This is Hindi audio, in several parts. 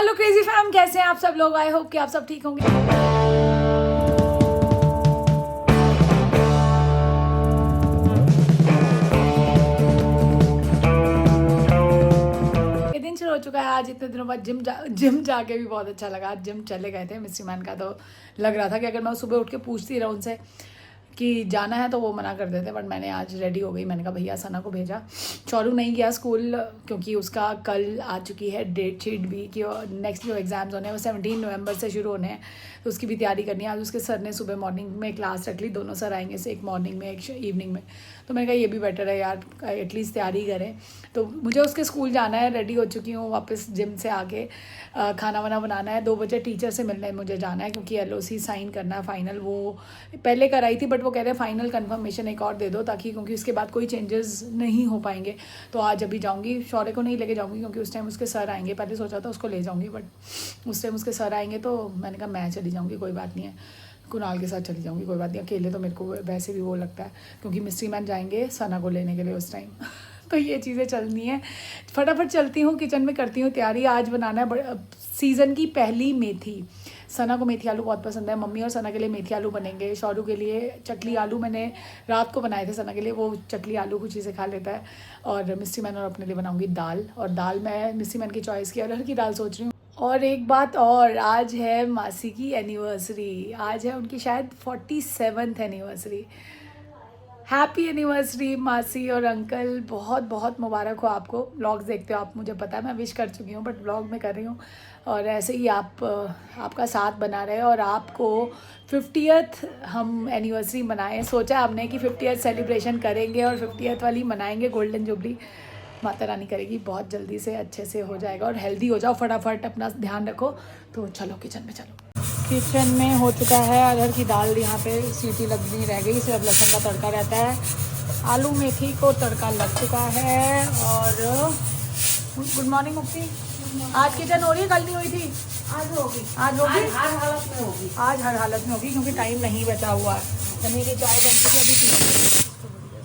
हेलो क्रेजी फैम, कैसे हैं आप सब लोग। आई होप कि आप सब ठीक होंगे। ये दिन शुरू हो चुका है। आज इतने दिनों बाद जिम जाके भी बहुत अच्छा लगा। आज जिम चले गए थे मिस्ट्री मैन का, तो लग रहा था कि अगर मैं सुबह उठ के पूछती रहा उनसे कि जाना है तो वो मना कर देते, बट मैंने आज रेडी हो गई। मैंने कहा भैया सना को भेजा। चौरू नहीं गया स्कूल क्योंकि उसका कल आ चुकी है डेट शीट भी कि नेक्स्ट जो एग्ज़ाम्स होने हैं वो 17 नवंबर से शुरू होने हैं, तो उसकी भी तैयारी करनी है। आज उसके सर ने सुबह मॉर्निंग में क्लास रख ली, दोनों सर आएंगे से, एक मॉर्निंग में एक इवनिंग में। तो मैंने कहा ये भी बेटर है यार, एटलीस्ट तैयारी करें। तो मुझे उसके स्कूल जाना है, रेडी हो चुकी हूँ। वापस जिम से आके खाना वाना बनाना है। 2 बजे टीचर से मिलने मुझे जाना है क्योंकि LOC साइन करना है फाइनल। वो पहले कराई थी बट वो कह रहे हैं फाइनल कंफर्मेशन एक और दे दो, ताकि क्योंकि उसके बाद कोई चेंजेस नहीं हो पाएंगे। तो आज अभी जाऊँगी। शौर्य को नहीं लेके जाऊँगी क्योंकि उस टाइम उसके सर आएंगे। पहले सोचा था उसको ले जाऊँगी बट उस टाइम उसके सर आएंगे, तो मैंने कहा मैं चली जाऊँगी, कोई बात नहीं है, कुणाल के साथ चली जाऊँगी, कोई बात नहीं। अकेले तो मेरे को वैसे भी वो लगता है क्योंकि मिस्ट्री मैन जाएंगे सना को लेने के लिए उस टाइम। तो ये चीज़ें चलनी है। फटाफट चलती हूँ, किचन में करती हूँ तैयारी। आज बनाना है सीज़न की पहली मेथी। सना को मेथी आलू बहुत पसंद है। मम्मी और सना के लिए मेथी आलू बनेंगे। शौरू के लिए चकली आलू मैंने रात को बनाए थे सना के लिए, वो चकली आलू कुछ चीज़ें खा लेता है। और मिस्ट्री मैन और अपने लिए बनाऊँगी दाल, और दाल मैं मिस्ट्री मैन की चॉइस की अरहर की दाल सोच रही हूँ। और एक बात और, आज है मासी की एनिवर्सरी। आज है उनकी शायद 47th एनिवर्सरी। हैप्पी एनिवर्सरी मासी और अंकल, बहुत बहुत मुबारक हो आपको। व्लॉग्स देखते हो आप, मुझे पता है मैं विश कर चुकी हूँ बट व्लॉग में कर रही हूँ। और ऐसे ही आपका साथ बना रहे और आपको 50th हम एनिवर्सरी मनाएं। सोचा हमने कि 50th सेलिब्रेशन करेंगे और 50th वाली मनाएंगे, गोल्डन जुबली। माता रानी करेगी, बहुत जल्दी से अच्छे से हो जाएगा। और हेल्दी हो जाओ, फटाफट अपना ध्यान रखो। तो चलो किचन में चलो। किचन में हो चुका है। अरहर की दाल यहाँ पे सीटी लगनी रह गई, सिर्फ लहसुन का तड़का रहता है। आलू मेथी को तड़का लग चुका है। और गुड मॉर्निंग मुक्ति। आज किचन हो रही है, कल नहीं हुई थी? आज होगी। आज होगी, हर हालत में होगी। आज हर हालत में होगी क्योंकि टाइम नहीं बचा हुआ है। चने की चाय बन चुकी है अभी।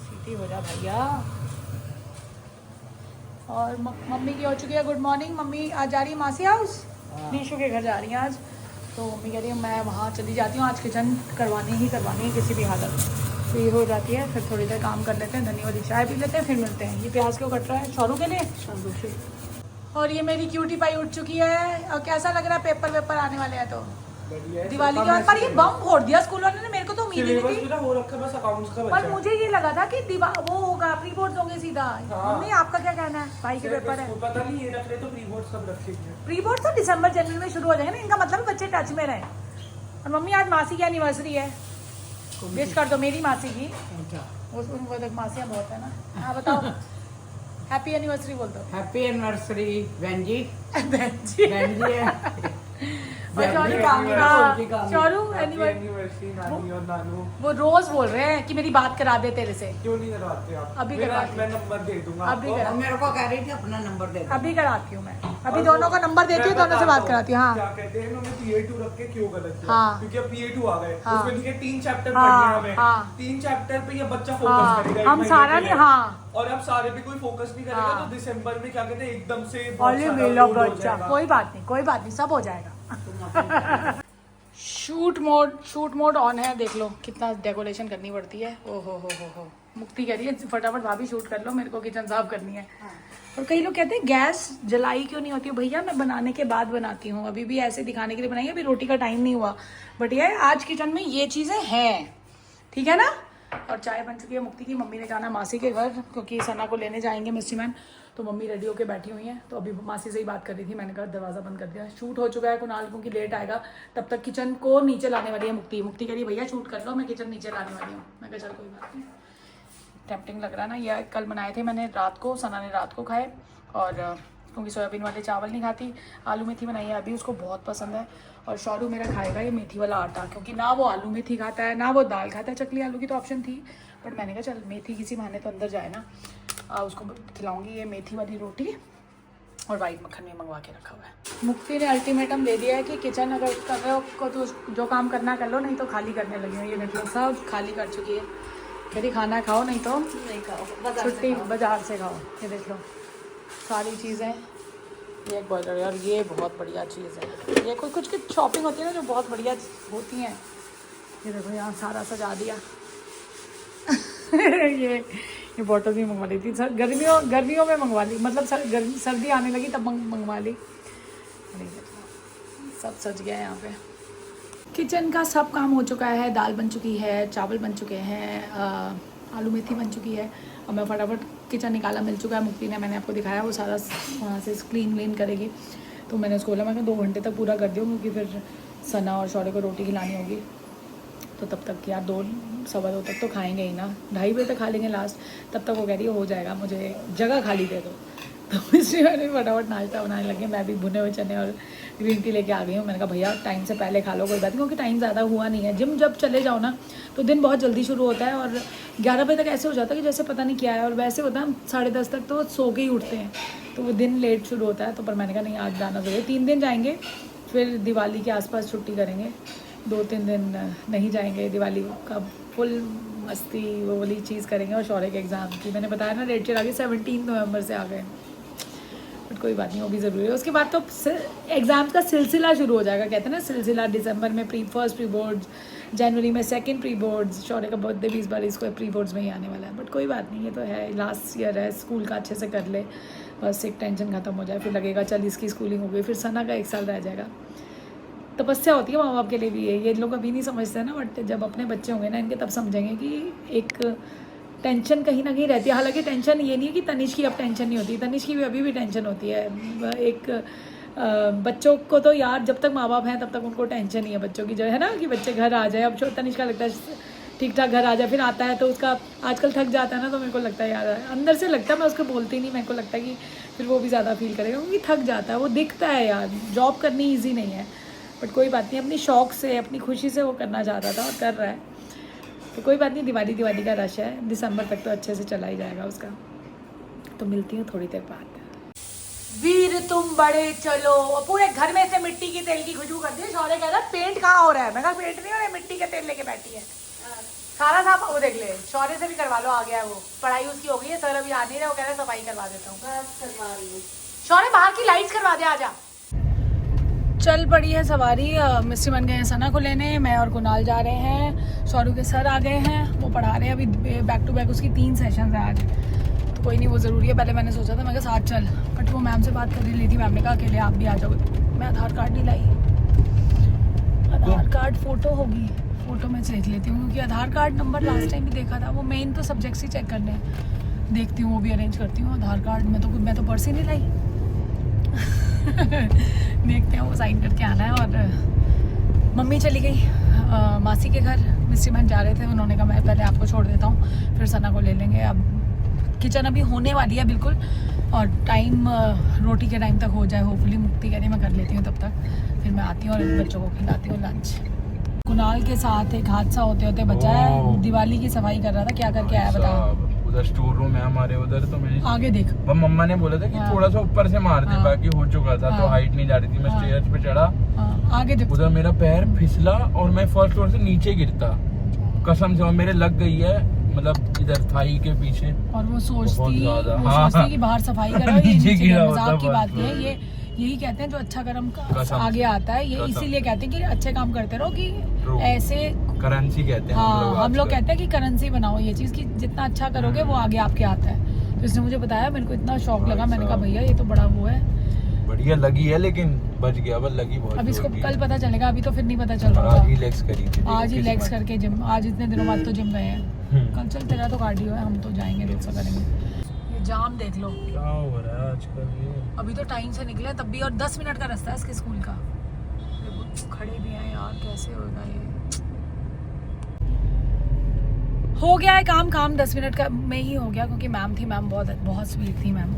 सीटी हो जा भैया। और मम्मी की हो चुकी है गुड मॉर्निंग। मम्मी आज जा रही है मासी हाउस, नीशू के घर जा रही हैं आज। तो मम्मी कह रही है मैं वहाँ चली जाती हूँ, आज किचन करवानी है किसी भी हालत में। तो ये हो जाती है, फिर थोड़ी देर काम कर लेते हैं, धनी वाली चाय पी लेते हैं, फिर मिलते हैं। ये प्याज क्यों कट रहा है? शौरू के लिए। शौरू से। और ये मेरी क्यूटी पाई उठ चुकी है। और कैसा लग रहा है? पेपर आने वाले हैं तो दिवाली के बाद। पर ये बम फोड़ दिया स्कूल वाले ने, मेरे को तो उम्मीद ही नहीं थी। पर मुझे ये लगा था कि वो होगा, प्री बोर्ड्स होंगे सीधा। मम्मी आपका क्या कहना है? भाई के पेपर है, पता नहीं ये रख रहे तो प्री बोर्ड्स कब रखेंगे? प्री बोर्ड्स तो दिसंबर जनवरी में शुरू हो जाएंगे ना, इनका मतलब बच्चे टच में रहे। और मम्मी आज मासी की एनिवर्सरी है, विश कर दो मेरी मासी की। वो मासियाँ बहुत है ना। हाँ बताओ। हैप्पी एनिवर्सरी बोल दो। हैप्पी एनिवर्सरी बहन जी। बहन जी है। चौरू एनिवर्सरी नानी और नानू वो रोज बोल रहे हैं कि मेरी बात करा दे तेरे से। क्यों नहीं करवाते आप? अभी मैं नंबर दे दूंगा अभी आपको। मेरे को कह रही थी अपना नंबर दे दो। अभी कराती हूँ मैं, अभी दोनों का नंबर देती हूँ, दोनों से बात कराती हूँ। हाँ क्या कहते हैं इन्होंने PA2 रख के क्यों गलत किया? हाँ। क्योंकि अब PA2 आ गए, हाँ। उसमें ठीक है 3 चैप्टर हाँ। पढ़ने हैं हमें। हाँ। 3 चैप्टर पे ये बच्चा हाँ। फोकस करेगा, हम सारा नहीं। हाँ, और अब सारे पे कोई फोकस नहीं करेगा। हाँ। तो दिसंबर में क्या कहते हैं एकदम से ऑली मिला बच्चा। कोई बात नहीं, सब हो जाएगा। शूट मोड ऑन है, देख लो कितना डेकोरेशन करनी पड़ती है। ओ हो। मुक्ति कह रही है फटाफट भाभी शूट कर लो, मेरे को किचन साफ करनी है। और कई लोग कहते हैं गैस जलाई क्यों नहीं होती? भैया मैं बनाने के बाद बनाती हूँ, अभी भी ऐसे दिखाने के लिए बनाई है, अभी रोटी का टाइम नहीं हुआ। बट ये आज किचन में ये चीज़ें हैं, ठीक है ना। और चाय बन चुकी है। मुक्ति की मम्मी ने जाना मासी के घर क्योंकि सना को लेने जाएंगे मिस्ट्री मैन। तो मम्मी रेडी होके बैठी हुई हैं। तो अभी मासी से ही बात कर रही थी, मैंने कहा दरवाज़ा बंद कर दिया। शूट हो चुका है, कुणाल क्योंकि लेट आएगा, तब तक किचन को नीचे लाने वाली है मुक्ति कह रही भैया शूट कर लो, मैं किचन नीचे लाने वाली हूँ। मैं कहा चल कोई बात नहीं। टेम्पटिंग लग रहा है ना। ये कल बनाए थे मैंने रात को, सना ने रात को खाए। और क्योंकि सोयाबीन वाले चावल नहीं खाती, आलू मेथी बनाई है अभी, उसको बहुत पसंद है। और शौरू मेरा खाएगा ये मेथी वाला आटा, क्योंकि ना वो आलू मेथी खाता है ना वो दाल खाता है। चकली आलू की तो ऑप्शन थी बट मैंने कहा चल मेथी किसी बहाने तो अंदर जाए ना। उसको खिलाऊंगी ये मेथी वाली रोटी। और वाइट मक्खन में मंगवा के रखा हुआ है। मुक्ति ने अल्टीमेटम दे दिया है कि किचन अगर कर रहे हो को तो जो काम करना कर लो, नहीं तो खाली करने लगी हूँ। ये देख लो सब खाली कर चुकी है। यदि खाना खाओ, नहीं तो नहीं खाओ, छुट्टी बाजार से खाओ। ये देख लो सारी चीज़ें ये एक बॉयलर है और ये बहुत बढ़िया चीज़ है। ये कोई कुछ की शॉपिंग होती है ना जो बहुत बढ़िया होती हैं। ये देखो यहाँ सारा सजा दिया। ये बॉटल भी मंगवा ली थी सर, गर्मियों में मंगवा ली, मतलब सर्दी आने लगी तब मंगवा ली। सब सज गया है यहाँ पे। किचन का सब काम हो चुका है, दाल बन चुकी है, चावल बन चुके हैं, आलू मेथी बन चुकी है और मैं फटाफट किचन निकाला, मिल चुका है। मुक्ति ने, मैंने आपको दिखाया, वो सारा वहाँ से क्लीन करेगी। तो मैंने उसको बोला मैं 2 घंटे तक पूरा कर दूँ क्योंकि फिर सना और शौर्य को रोटी खिलानी होगी। तो तब तक यार 2 सवा 2 तक तो खाएंगे ही ना, 2:30 बजे तक खा लेंगे लास्ट। तब तक वो कह रही है हो जाएगा, मुझे जगह खाली दे दो। तो इसलिए मैंने फटाफट नाश्ता बनाने लगे। मैं भी भुने हुए चने और ग्रीन टी लेके आ गई हूँ। मैंने कहा भैया टाइम से पहले खा लो, कोई बात नहीं, क्योंकि टाइम ज़्यादा हुआ नहीं है। जिम जब चले जाओ ना तो दिन बहुत जल्दी शुरू होता है और 11 बजे तक ऐसे हो जाता है कि जैसे पता नहीं क्या है, और वैसे होता है हम 10:30 तक तो सो के ही उठते हैं, तो वो दिन लेट शुरू होता है। तो पर मैंने कहा नहीं, आज जाना ज़रूरी है। 3 दिन जाएंगे, फिर दिवाली के आसपास छुट्टी करेंगे। 2-3 दिन नहीं जाएंगे, दिवाली का फुल मस्ती वो वाली चीज़ करेंगे। और शौर्य के एग्ज़ाम की मैंने बताया ना डेट चला गई, 17 नवंबर से आ गए, बट कोई बात नहीं, वो भी ज़रूरी है। उसके बाद तो एग्ज़ाम्स का सिलसिला शुरू हो जाएगा, कहते हैं ना सिलसिला। दिसंबर में फर्स्ट प्री बोर्ड्स, जनवरी में सेकंड प्री बोर्ड्स। शौर्य का बर्थडे भी इस बार इसको प्री बोर्ड्स में ही आने वाला है, बट कोई बात नहीं, ये तो है, लास्ट ईयर है, स्कूल का अच्छे से कर ले, बस एक टेंशन ख़त्म हो जाए। फिर लगेगा चल इसकी स्कूलिंग हो गई, फिर सना का 1 साल रह जाएगा। तपस्या होती है माँ बाप के लिए भी ये लोग अभी नहीं समझते ना, बट जब अपने बच्चे होंगे ना इनके, तब समझेंगे कि एक टेंशन कहीं ना कहीं रहती है। हालांकि टेंशन ये नहीं है कि तनिष्क की अब टेंशन नहीं होती, तनिष्क की भी अभी भी टेंशन होती है। एक बच्चों को तो यार जब तक माँ बाप हैं तब तक उनको टेंशन ही है बच्चों की, जो है ना कि बच्चे घर आ जाए। अब तनिष्क का लगता है ठीक ठाक घर आ जाए, फिर आता है तो उसका आजकल थक जाता है ना, तो मेरे को लगता है यार, अंदर से लगता है, मैं उसको बोलती नहीं, मेरे को लगता है कि फिर वो भी ज़्यादा फील करेगा क्योंकि थक जाता है। वो दिखता है यार, जॉब करनी ईजी नहीं है, बट कोई बात नहीं, अपनी शौक से अपनी खुशी से वो करना चाहता था और कर रहा है, तो कोई बात नहीं। दिवाली का रश है, दिसंबर तक तो अच्छे से चला ही जाएगा उसका। तो मिलती हूँ थोड़ी देर बाद। वीर तुम बड़े चलो, पूरे घर में से मिट्टी की तेल की खुशबू कर दी। शौर्य कह रहा है पेंट कहाँ हो रहा है, मैं कहा पेंट नहीं हो रहा है, मिट्टी का तेल लेके बैठी है। सारा साफ, वो देख ले, शौर्य से भी करवा लो, आ गया वो, पढ़ाई उसकी हो गई है, सर अभी आ नहीं रहे, वो कह रहे सफाई करवा देता हूँ। शौर्य बाहर की लाइट्स करवा दे, आजा। चल पड़ी है सवारी, मिस्त्री बन गए हैं सना को लेने, मैं और कुणाल जा रहे हैं। शौर्य के सर आ गए हैं, वो पढ़ा रहे हैं अभी बैक टू बैक, उसकी 3 सेशन है आज, तो कोई नहीं, वो ज़रूरी है। पहले मैंने सोचा था मैं कहा साथ चल, बट वो मैम से बात कर रही थी, मैम ने कहा अकेले आप भी आ जाओ। मैं आधार कार्ड नहीं लाई, आधार कार्ड फ़ोटो होगी, फ़ोटो में देख लेती हूँ क्योंकि आधार कार्ड नंबर लास्ट टाइम भी देखा था, वो मेन तो सब्जेक्ट्स ही चेक करने हैं, देखती हूँ वो भी अरेंज करती हूँ। आधार कार्ड में तो मैं तो पर्स ही नहीं लाई। देखते हैं, वो साइन करके आना है। और मम्मी चली गई मासी के घर, मिस्त्री मैन जा रहे थे, उन्होंने कहा मैं पहले आपको छोड़ देता हूँ, फिर सना को ले लेंगे। अब किचन अभी होने वाली है बिल्कुल, और टाइम रोटी के टाइम तक हो जाए होपफुली। मुक्ति कह रही मैं कर लेती हूँ तब तक, फिर मैं आती हूँ और बच्चों को खिलाती हूँ लंच। कुणाल के साथ एक हादसा होते होते बचा है, दिवाली की सफाई कर रहा था, क्या करके आया बता। उधर स्टोर रूम है हमारे उधर, तो मैं आगे देख, वो मम्मा ने बोला था कि थोड़ा सा ऊपर से मार दे, बाकी हो चुका था, तो हाइट नहीं जा रही थी। मैं स्टेयर्स पे चढ़ा, आगे देख, उधर मेरा पैर फिसला और मैं फर्स्ट फ्लोर से नीचे गिरता, कसम से, और मेरे लग गई है, मतलब इधर थाई के पीछे। और वो सोचती कि बाहर सफाई करो, ये नीचे मजाक की बात नहीं है। ये यही कहते हैं जो अच्छा कर्म आगे आता है, ये इसीलिए कहते हैं कि अच्छे काम करते रहो, कि ऐसे करेंसी कहते हैं। हाँ, हम लोग कहते हैं कि करेंसी बनाओ ये चीज़, कि जितना अच्छा करोगे वो आगे आपके आता है। तो इसने मुझे बताया, मेरे को इतना शौक लगा, मैंने कहा भैया ये तो बड़ा वो है, बढ़िया लगी है, लेकिन बच गया, बस लगी बहुत। अब इसको कल पता चलेगा, अभी तो फिर नहीं पता चल रहा था। आज ही लेग्स करी थी, आज ही लेग्स करके जिम, आज इतने दिनों बाद तो जिम गए हैं। कल चल तेरा तो कार्डियो है, हम तो जाएंगे, दूसरा करेंगे। ये जाम देख लो क्या हो रहा है आजकल, ये अभी तो टाइम से निकले तब भी, और 10 मिनट का रास्ता है इसके स्कूल का। खड़े भी हैं यार, कैसे होगा ये। हो गया है काम 10 मिनट का में ही हो गया, क्योंकि मैम थी, मैम बहुत स्वीट थी मैम।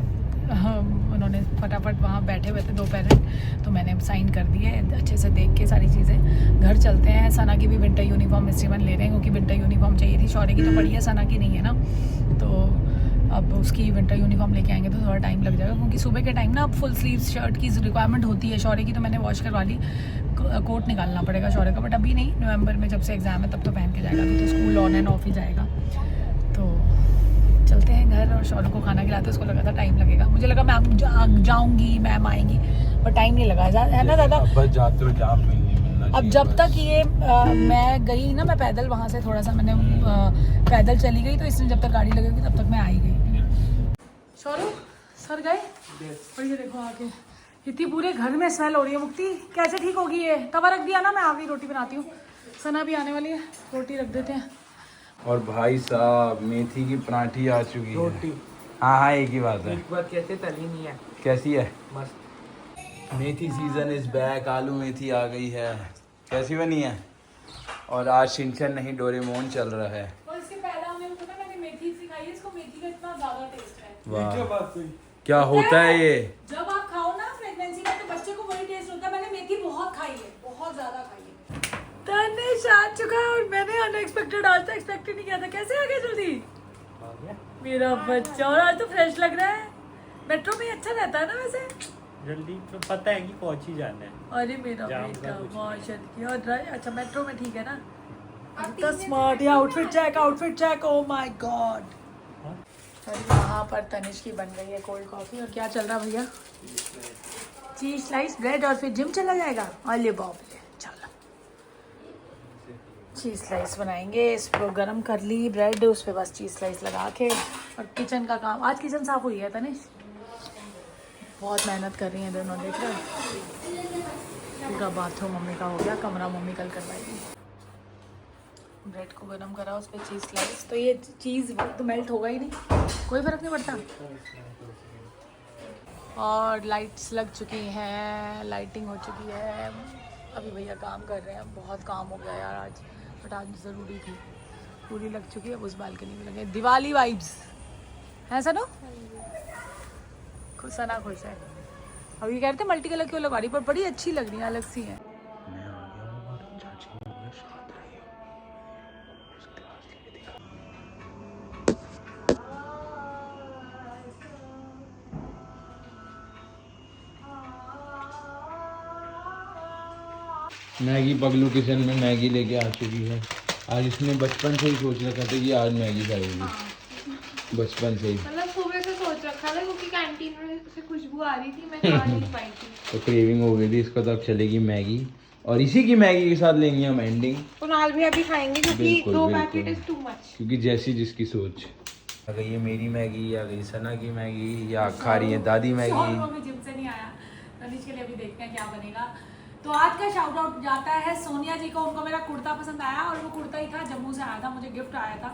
उन्होंने फटाफट वहाँ बैठे हुए थे 2 पेरेंट, तो मैंने साइन कर दिए अच्छे से देख के सारी चीज़ें। घर चलते हैं, सना की भी विंटर यूनिफॉर्म मिस्त्री ले रहे हैं, क्योंकि विंटर यूनिफॉर्म चाहिए थी। शौर्य की तो पड़ी है, सना की नहीं है ना, तो अब उसकी विंटर यूनिफॉर्म लेके आएंगे तो थोड़ा टाइम लग जाएगा, क्योंकि सुबह के टाइम ना अब फुल स्लीव शर्ट की रिक्वायरमेंट होती है। शौर्य की तो मैंने वॉश करवा ली, कोट निकालना पड़ेगा शौर्य का, बट अभी नहीं, नवंबर में जब से एग्ज़ाम है तब तो पहन के जाएगा, अभी तो स्कूल ऑन एंड ऑफ ही जाएगा। तो चलते हैं घर और शौर्य को खाना खिलाते हैं। उसको लगा था टाइम लगेगा, मुझे लगा मैम जाऊंगी, मैम आएंगी, पर टाइम नहीं लगा है ना दादा। बस जाते हो जाम में नहीं मिलना अब चाहिए जब बस। तक ये मैं गई ना, मैं पैदल वहाँ से थोड़ा सा मैंने पैदल चली गई, तो इसमें जब तक गाड़ी लगेगी तब तक मैं आई गई। शौर्य सर गए और ये देखो आके इतनी पूरे घर में स्मेल हो रही है। मुक्ति कैसे ठीक होगी ये? तवा रख दिया ना, मैं आ गई रोटी बनाती हूँ। सना भी आने वाली है, रोटी रख देते हैं। और भाई साहब मेथी की पराठी आ चुकी है। हाँ एक ही बात है। एक बार कैसे तली नहीं है कैसी है? मस्त। मेथी सीजन इज बैक। आलू मेथी आ गई है। कैसी बनी है? और आज शिनचैन नहीं डोरेमोन चल रहा है। और इसके पहले हमें पता मैंने मेथी सिखाई है, इसको मेथी का इतना ज्यादा टेस्ट है। वाह क्या बात हुई? क्या होता है ये? जब आप खाओ ना प्रेगनेंसी में तो बच्चे को वही टेस्ट होता है। मैंने मेथी बहुत खाई है, बहुत ज्यादा खाई है। तनिष आ चुका है और मैंने अनएक्सपेक्टेड, आज तक एक्सपेक्ट नहीं किया था। कैसे आ गया जल्दी मेरा बच्चा? और आज तो फ्रेश लग रहा है। मेट्रो में अच्छा रहता है ना वैसे? जल्दी तो पता है कि पहुंच ही जाना है। अरे मेरा जाम बेटा का कुछ माशाल्लाह की। और अच्छा मेट्रो में ठीक है ना? इतना स्मार्ट। ये outfit check. Oh my god. और यहाँ पर तनिष की बन गई है कोल्ड कॉफी। और क्या चल रहा भैया? चीज स्लाइस ब्रेड और फिर जिम चला जाएगा। अरे बाप रे, चलो चीज स्लाइस बनाएंगे। इसको गरम कर ली ब्रेड, उस पर बस चीज स्लाइस लगा के। और किचन का काम, आज किचन साफ हुई है तनिष, बहुत मेहनत कर रही हैं दोनों, देख रहे हो। पूरा बाथरूम मम्मी का हो गया, कमरा मम्मी कल करवाएगी। ब्रेड को गरम करा, उस पर चीज़ स्लाइस। तो ये चीज़ तो मेल्ट होगा ही नहीं, कोई फ़र्क नहीं पड़ता। और लाइट्स लग चुकी हैं, लाइटिंग हो चुकी है। अभी भैया काम कर रहे हैं, बहुत काम हो गया यार आज, बट आज ज़रूरी थी। पूरी लग चुकी है, उस बालकनी में लगे। दिवाली वाइब्स हैं सनो? खुश सना खुश है। अब ये कह रहे थे मल्टी कलर क्यों लगवा रही, पर बड़ी अच्छी लग रही है, अलग सी है। मैगी पगलू किचन में मैगी लेके आ चुकी है। आज इसने बचपन से ही सोच रखा था कि आज मैगी खाएगी, बचपन से ही। मतलब सुबह से सोच रखा था क्योंकि कैंटीन में से खुशबू आ रही थी, मैं खा नहीं पाई थी। तो क्रेविंग हो गई थी इसको, तो अब चलेगी मैगी। और इसी की मैगी के साथ लेंगे हम एंडिंग। कुणाल भी अभी खाएंगे क्योंकि बिल्कुल, 2 बिल्कुल। Packet is too much. क्योंकि जैसी जिसकी सोच। आ गई है मेरी मैगी, आ गई सना की मैगी, या खा रही है दादी मैगी। में जिम से नहीं आया, तनिष के लिए अभी देखते हैं क्या बनेगा। तो आज का शाउट आउट जाता है सोनिया जी को। उनको मेरा कुर्ता पसंद आया, और वो कुर्ता ही था, जम्मू से आया था, मुझे गिफ्ट आया था,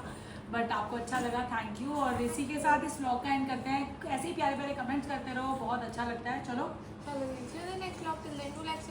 बट आपको अच्छा लगा, थैंक यू। और इसी के साथ इस व्लॉग का एंड करते हैं। ऐसे ही प्यारे प्यारे कमेंट्स करते रहो, बहुत अच्छा लगता है। चलो चलो next vlog till then do like